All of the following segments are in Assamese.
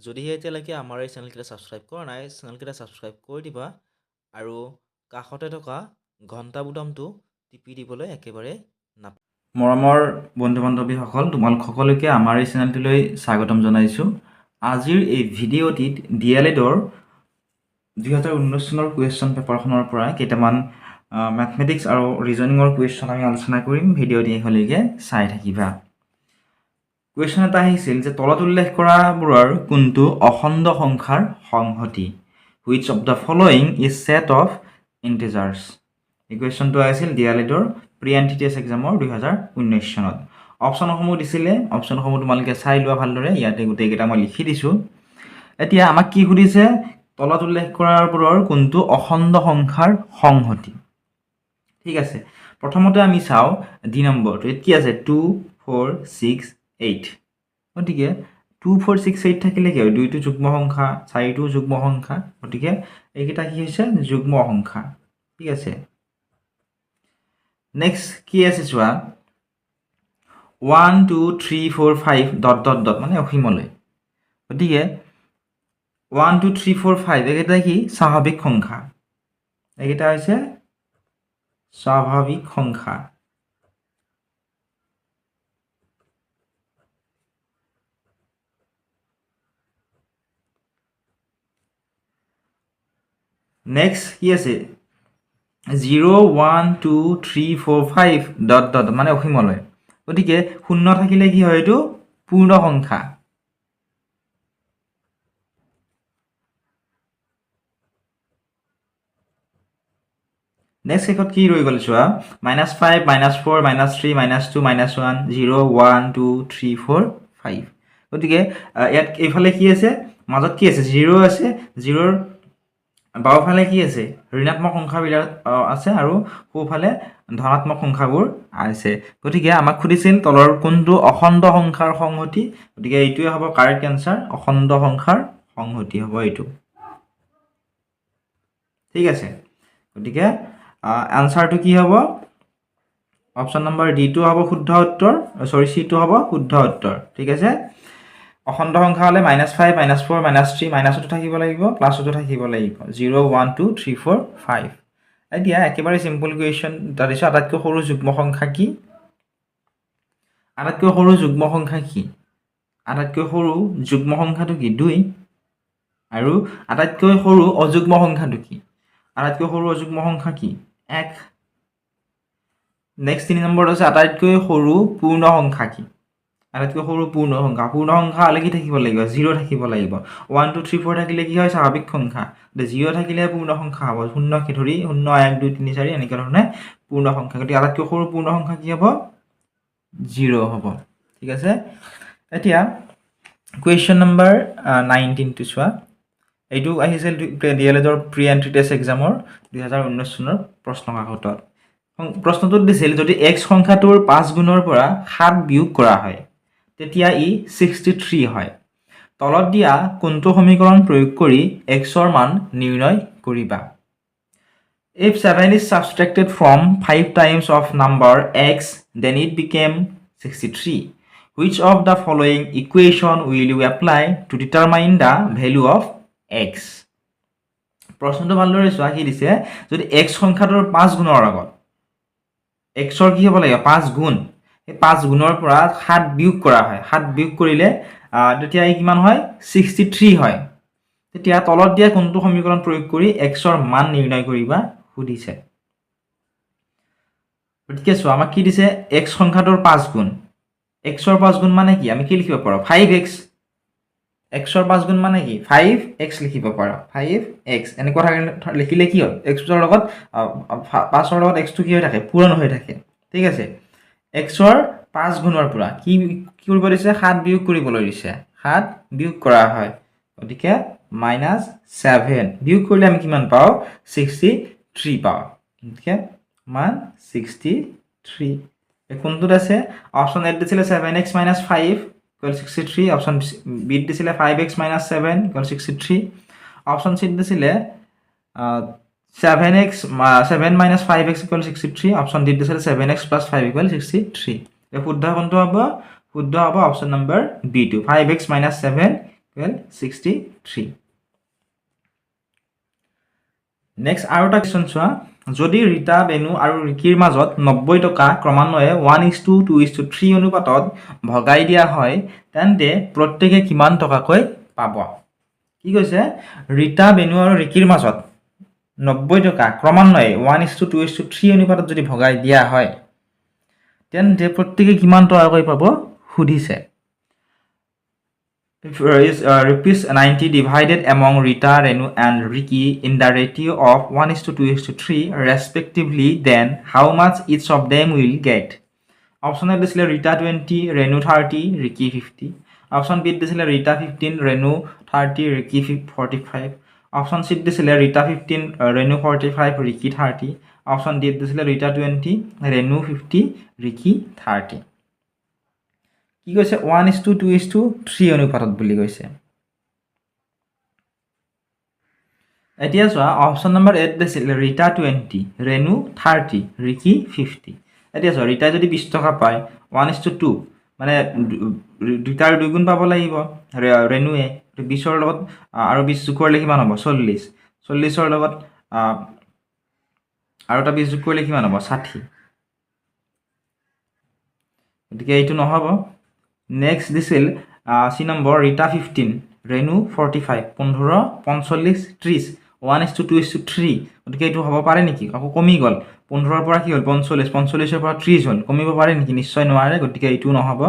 যদিহে এতিয়ালৈকে আমাৰ এই চেনেলকেইটা ছাবস্ক্ৰাইব কৰা নাই চেনেলকেইটা ছাবস্ক্ৰাইব কৰি দিবা আৰু কাষতে থকা ঘণ্টা বুটামটো টিপি দিবলৈ একেবাৰে নাপাহৰিবা। মৰমৰ বন্ধু বান্ধৱীসকল তোমালোক সকলোকে আমাৰ এই চেনেলটোলৈ স্বাগতম জনাইছোঁ। আজিৰ এই ভিডিঅ'টিত DLEDৰ 2019 চনৰ কুৱেশ্যন পেপাৰখনৰ পৰা কেইটামান মেথমেটিক্স আৰু ৰিজনিঙৰ কুৱেশ্যন আমি আলোচনা কৰিম। ভিডিঅ'টি শেষলৈকে চাই থাকিবা। কুৱেশ্যন এটা আহিছিল যে তলত উল্লেখ কৰাবোৰৰ কোনটো অখণ্ড সংখ্যাৰ সংহতি? Which of the following is set of integers? এই কুৱেশ্যনটো আহিছিল DLEDৰ প্ৰি এণ্ট্ৰি টেষ্ট এক্সামৰ 2019 চনত। অপশ্যনসমূহ দিছিলে, অপশ্যনসমূহ তোমালোকে চাই লোৱা ভালদৰে, ইয়াতে গোটেইকেইটা মই লিখি দিছোঁ। এতিয়া আমাক কি সুধিছে? তলত উল্লেখ কৰাবোৰৰ কোনটো অখণ্ড সংখ্যাৰ সংহতি? ঠিক আছে, প্ৰথমতে আমি চাওঁ ডি নম্বৰটো। কি আছে? 2 4 6 8। গতিকে 2 4 6 8 থাকিলে কি হয়? 2টো যুগ্ম সংখ্যা, 4টো যুগ্ম সংখ্যা, গতিকে এইকেইটা কি হৈছে? যুগ্ম সংখ্যা। ঠিক আছে, নেক্সট কি আছে চোৱা, 1 2 3 4 5 ডট ডট ডট মানে অসীমলৈ। গতিকে 1 2 3 4 5 এইকেইটা কি? স্বাভাৱিক সংখ্যা। এইকেইটা হৈছে স্বাভাৱিক সংখ্যা। নেক্সট কি আছে? 0 1 2 3 4 5 ডট ডট মানে অসীমলৈ। গতিকে শূন্য থাকিলে কি হয়? এইটো পূৰ্ণ সংখ্যা। নেক্সট শেষত কি ৰৈ গ'ল চোৱা, -5 -4 -3 -2 -1 0 1 2 3 4 5। গতিকে ইয়াত এইফালে কি আছে? মাজত কি আছে? 0 আছে। 0ৰ বাওঁফালে কি আছে? ঋণাত্মক সংখ্যাবিলাক আছে আৰু সোঁফালে ধনাত্মক সংখ্যাবোৰ আছে। গতিকে আমাক সুধিছিল তলৰ কোনটো অখণ্ড সংখ্যাৰ সংহতি? গতিকে এইটোৱে হ'ব কাৰেক্ট এনচাৰ, অখণ্ড সংখ্যাৰ সংহতি হ'ব এইটো। ঠিক আছে, গতিকে আনচাৰটো কি হ'ব? অপশ্যন নম্বৰ ডিটো হ'ব শুদ্ধ উত্তৰ, চিটো হ'ব শুদ্ধ উত্তৰ। ঠিক আছে, অখণ্ড সংখ্যা হ'লে -5 -4 -3 -2 থাকিব লাগিব, +2 থাকিব লাগিব। 0 1 2 3 4 5। এতিয়া একেবাৰে চিম্পল কুৱেশ্যন এটা দিছোঁ, আটাইতকৈ সৰু যুগ্ম সংখ্যা কি? আটাইতকৈ সৰু যুগ্ম সংখ্যা কি? আটাইতকৈ সৰু যুগ্ম সংখ্যাটো কি? 2। আৰু আটাইতকৈ সৰু অযুগ্ম সংখ্যাটো কি? আটাইতকৈ সৰু অযুগ্ম সংখ্যা কি? 1। নেক্সট 3 নম্বৰত আছে আটাইতকৈ সৰু পূৰ্ণ সংখ্যা কি? আটাইতকৈ সৰু পূৰ্ণ সংখ্যা। পূৰ্ণ সংখ্যা হ'লে কি থাকিব লাগিব? 0 থাকিব লাগিব। 1 2 3 4 থাকিলে কি হয়? স্বাভাৱিক সংখ্যা। 0 থাকিলে পূৰ্ণ সংখ্যা হ'ব। 0কে ধৰি 0 1 2 3 4 এনেকুৱা ধৰণে পূৰ্ণ সংখ্যা। গতিকে আটাইতকৈ সৰু পূৰ্ণ সংখ্যা কি হ'ব? 0 হ'ব। ঠিক আছে, এতিয়া কুৱেশ্যন নম্বৰ 19টো চোৱা। এইটো আহিছিল DLEDৰ প্ৰি এণ্ট্ৰি টেষ্ট এক্সামৰ 2019 চনৰ প্ৰশ্ন কাকতত। প্ৰশ্নটোত দিছিল যদি x সংখ্যাটোৰ 5 গুণৰ পৰা 7 বিয়োগ কৰা হয় তেতিয়া ই 63 হয়। তলত দিয়া কোনটো সমীকৰণ প্ৰয়োগ কৰি x ৰ মান নিৰ্ণয় কৰিবা? If 7 is subtracted from 5 times of number x, then it became 63. Which of the following equation will you apply to determine the value of x? প্ৰশ্নটো ভালদৰে চোৱা। কি দিছে? যদি x সংখ্যাটোৰ 5 গুণৰ আগত x ৰ কি হ'ব লাগিব? 5 গুণ। এই 5 গুণৰ পৰা 7 বিয়োগ কৰা হয়। 7 বিয়োগ কৰিলে তেতিয়া এই কিমান হয়? 63 হয়। তেতিয়া তলত দিয়া কোনটো সমীকৰণ প্ৰয়োগ কৰি x ৰ মান নিৰ্ণয় কৰিবা সুধিছে। গতিকে চোৱা, আমাক কি দিছে? x সংখ্যাটোৰ 5 গুণ। x ৰ 5 গুণ মানে কি? আমি কি লিখিব পাৰোঁ? 5x। x ৰ 5 গুণ মানে কি? 5x লিখিব পাৰোঁ। 5x এনেকুৱা লিখিলে কি হয়? x ৰ লগত 5ৰ লগত x টো কি হৈ থাকে? পূৰণ হৈ থাকে। ঠিক আছে, x ৰ 5 গুণৰ পৰা কি কৰিব দিছে? 7 বিয়োগ কৰিবলৈ দিছে। 7 বিয়োগ কৰা হয়, গতিকে -7 বিয়োগ কৰিলে আমি কিমান পাওঁ? 63 পাওঁ। গতিকে মান 63। কোনটোত আছে? অপশ্যন এত দিছিলে 7x - 5 = 63। অপশ্যন বিত দিছিলে 5x - 7 = 63। অপশ্যন চিত দিছিলে 7 - 5x = 63। অপশ্যন ডিত দিছিলে 7x + 5 = 63। শুদ্ধ কোনটো হ'ব? শুদ্ধ হ'ব option number B2, 5x - 7 1263 next আৰু এটা কোৱেশ্চন চোৱা যদি ৰীতা বেনু আৰু ৰিকিৰ মাজত 90 টকা ক্ৰমান্বয়ে 1:2:3 অনুপাতত ভগাই দিয়া হয় তেন্তে প্ৰত্যেকে কিমান টকাকৈ পাব কি কৈছে ৰীতা বেনু আৰু ৰিকিৰ মাজত 90 টকা ক্ৰমান্বয়ে 1:2:3 অনুপাতত যদি ভগাই দিয়া হয় তেন্তে প্ৰত্যেকে কিমান টকাকৈ পাব সুধিছে rupees 90 divided among Rita, Renu and Ricky in the ratio of 1:2:3 respectively, then how much each of them will get? Option A দিছিলে Rita 20, Renu 30, Ricky 50. Option B দিছিলে Rita 15, Renu 30, Ricky 45. Option C দিছিলে Rita 15, Renu 45, Ricky 30. Option D দিছিলে Rita 20, Renu 50, Ricky 30. কি কৈছে 1:2:3 অনুপাতত বুলি কৈছে এতিয়া চোৱা অপচন নম্বৰ 8 দিছিল ৰিটা 20 ৰেনু 30 ৰিকি 50 এতিয়া চোৱা ৰিটা যদি 20 টকা পায় 1:2 মানে দুটাৰ দুই গুণ পাব লাগিব ৰেনুৱে 20ৰ লগত আৰু 20 যোগ কৰিলে কিমান হ'ব 40 40ৰ লগত আৰু এটা 20 যোগ কৰিলে কিমান হ'ব 60 গতিকে এইটো নহব নেক্সট দিছিল সি নম্বৰ ৰিটা 15 ৰেনু 45 15 45 30 1:2:3 গতিকে এইটো হ'ব পাৰে নেকি আকৌ কমি গ'ল 15ৰ পৰা কি হ'ল 45 45ৰ পৰা 30 হ'ল কমিব পাৰে নেকি নিশ্চয় নোৱাৰে গতিকে এইটো নহব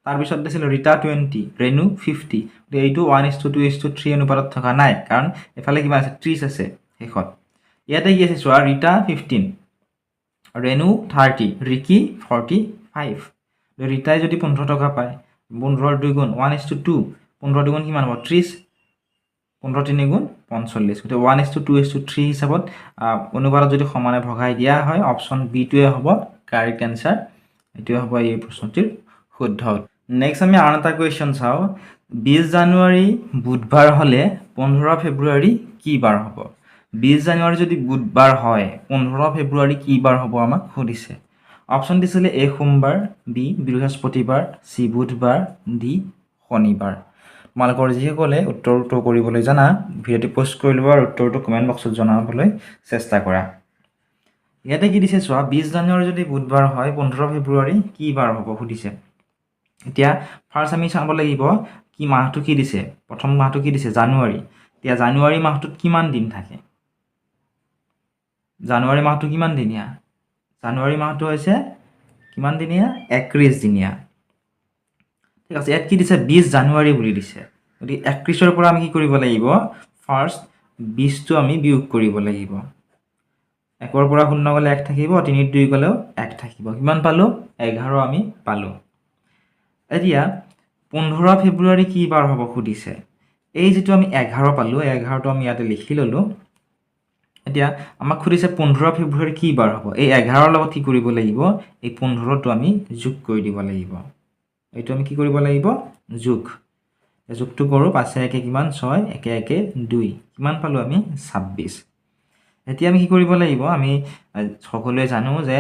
তাৰ পিছত দিছিল ৰিটা 20 ৰেনু 50 গতিকে এইটো 1:2:3 অনুপাতত থকা নাই কাৰণ এফালে কিমান আছে 30 আছে শেষত ইয়াতে কি আছে চোৱা ৰিটা 15 ৰেনু 30 ৰিকি 45 ৰিটাই যদি 15 টকা পায় 15ৰ দুই গুণ 1:2 15 দুগুণ কিমান হ'ব 30 15 তিনি গুণ 45 গতিকে 1:2:3 হিচাপত অনুপাতত যদি সমানে ভগাই দিয়া হয় অপচন বি টোৱে হ'ব কাৰেক্ট এনসাৰ এইটোৱে হ'ব এই প্ৰশ্নটিৰ শুদ্ধ নেক্সট আমি আন এটা কোৱেশ্চন চাওঁ 20 জানুৱাৰী বুধবাৰ হলে 15 ফেব্ৰুৱাৰী কি বাৰ হ'ব 20 জানুৱাৰী যদি বুধবাৰ হয় 15 ফেব্ৰুৱাৰী কি বাৰ হ'ব আমাক সুধিছে অপচন দিছিলে এ সোমবাৰ বি বৃহস্পতিবাৰ সি বুধবাৰ ডি শনিবাৰ তোমালোকৰ যিসকলে উত্তৰটো কৰিবলৈ জানা ভিডিঅ'টো পোষ্ট কৰি ল'বা আৰু উত্তৰটো কমেণ্ট বক্সত জনাবলৈ চেষ্টা কৰা ইয়াতে কি দিছে চোৱা 20 জানুৱাৰী যদি বুধবাৰ হয় 15 ফেব্ৰুৱাৰী কি বাৰ হ'ব সুধিছে এতিয়া ফাৰ্ষ্ট আমি চাব লাগিব কি মাহটো কি দিছে প্ৰথম মাহটো কি দিছে জানুৱাৰী এতিয়া জানুৱাৰী মাহটোত কিমান দিন থাকে জানুৱাৰী মাহটো কিমান দিনীয়া জানুৱাৰী মাহটো হৈছে কিমান দিনীয়া 21 দিনীয়া ঠিক আছে ইয়াত কি দিছে 20 জানুৱাৰী বুলি দিছে গতিকে 21ৰ পৰা আমি কি কৰিব লাগিব ফাৰ্ষ্ট 20 টো আমি বিয়োগ কৰিব লাগিব 1ৰ পৰা 0 গলে 1 থাকিব 3 ৰ 2 গলেও 1 থাকিব কিমান পালো 11 আমি পালো এতিয়া 15 ফেব্ৰুৱাৰী কি বাৰ হ'ব সুধিছে এই যেটো আমি 11 পালো 11টো আমি ইয়াতে লিখি ললো এতিয়া আমাক খুদিছে 15 ফেব্ৰুৱাৰী কি বাৰ হ'ব এই 11ৰ লগত কি কৰিব লাগিব এই 15টো আমি যোগ কৰি দিব লাগিব এইটো আমি কি কৰিব লাগিব যোগটো কৰো 5 একে কিমান 6 একে একে 2 কিমান পালো আমি 26 এতিয়া আমি কি কৰিব লাগিব আমি সকলোৱে জানো যে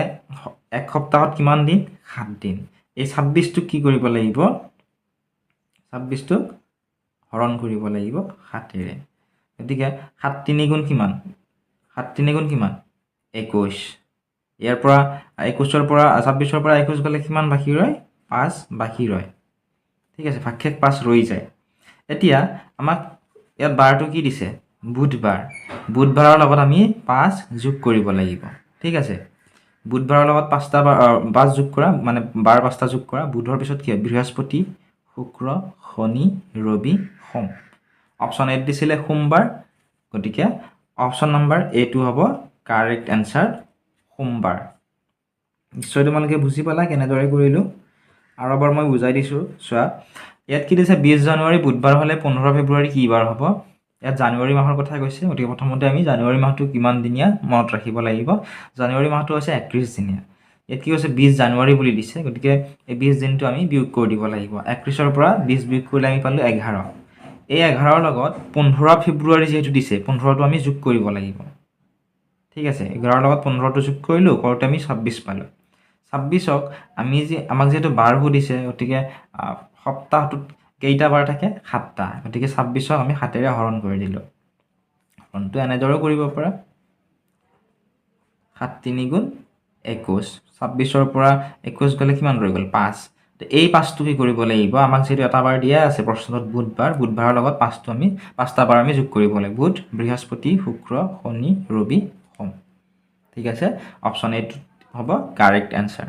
এক সপ্তাহত কিমান দিন 7 দিন এই 26 টো কি কৰিব লাগিব 26 টো হৰণ কৰিব লাগিব 7 ৰে গতিকে 7 3 গুণ কিমান 7 3 গুণ কিমান 21 ইয়াৰ পৰা 21ৰ পৰা 26ৰ পৰা 21 গলে কিমান বাকি ৰয় 5 বাকি ৰয় ঠিক আছে ভাগশেষ 5 ৰৈ যায় এতিয়া আমাক ইয়াত বাৰটো কি দিছে বুধবাৰৰ লগত আমি 5 যোগ কৰিব লাগিব ঠিক আছে বুধবাৰৰ লগত 5টা 5 যোগ কৰা মানে 12 5টা যোগ কৰা বুধৰ পিছত কি বৃহস্পতি শুক্ৰ শনি ৰবি সোম অপচন এ দিছিলে সোমবাৰ গতিকে অপচন নম্বৰ এ টো হ'ব কাৰেক্ট এনসাৰ সোমবাৰ নিশ্চয় তোমালোকে বুজি পালা কেনেদৰে কৰিলো আৰু এবাৰ মই বুজাই দিছো চোৱা ইয়াত কি দিছে 20 জানুৱাৰী বুধবাৰ হলে 15 ফেব্ৰুৱাৰী কি বাৰ হ'ব ইয়াত জানুৱাৰী মাহৰ কথা কৈছে গতিকে প্ৰথমতে আমি জানুৱাৰী মাহটো কিমান দিনীয়া মনত ৰাখিব লাগিব জানুৱাৰী মাহটো হৈছে 21 দিনীয়া ইয়াত কি হৈছে 20 জানুৱাৰী বুলি দিছে গতিকে এই 20 দিনটো আমি বিয়োগ কৰি দিব লাগিব 21ৰ পৰা 20 বিয়োগ কৰিলে আমি পালো 11 এই 11ৰ লগত 15 ফেব্ৰুৱাৰী যেটো দিছে 15টো আমি যোগ কৰিব লাগিব ঠিক আছে 11ৰ লগত 15টো যোগ কৰিলো কৰতে আমি 26 পালো 26ক আমি যে আমাক যেটো বাৰ সুধিছে গতিকে সপ্তাহটোত কেইটা বাৰ থাকে 7টা গতিকে 26ক আমি 7ৰে হৰণ কৰি দিলো হৰণটো এনেদৰেও কৰিব পাৰা 7 3 গুণ 21 26ৰ পৰা 21 গলে কিমান ৰৈ গল 5 এই 5টো কি কৰিব লাগিব আমাক যেটো এটা বাৰ দিয়া আছে প্ৰশ্নত বুধবাৰৰ লগত 5টো আমি 5টা বাৰ আমি যোগ কৰিব লাগিব বুধ বৃহস্পতি শুক্ৰ শনি ৰবি সোম ঠিক আছে অপচন এ হ'ব কাৰেক্ট আনসাৰ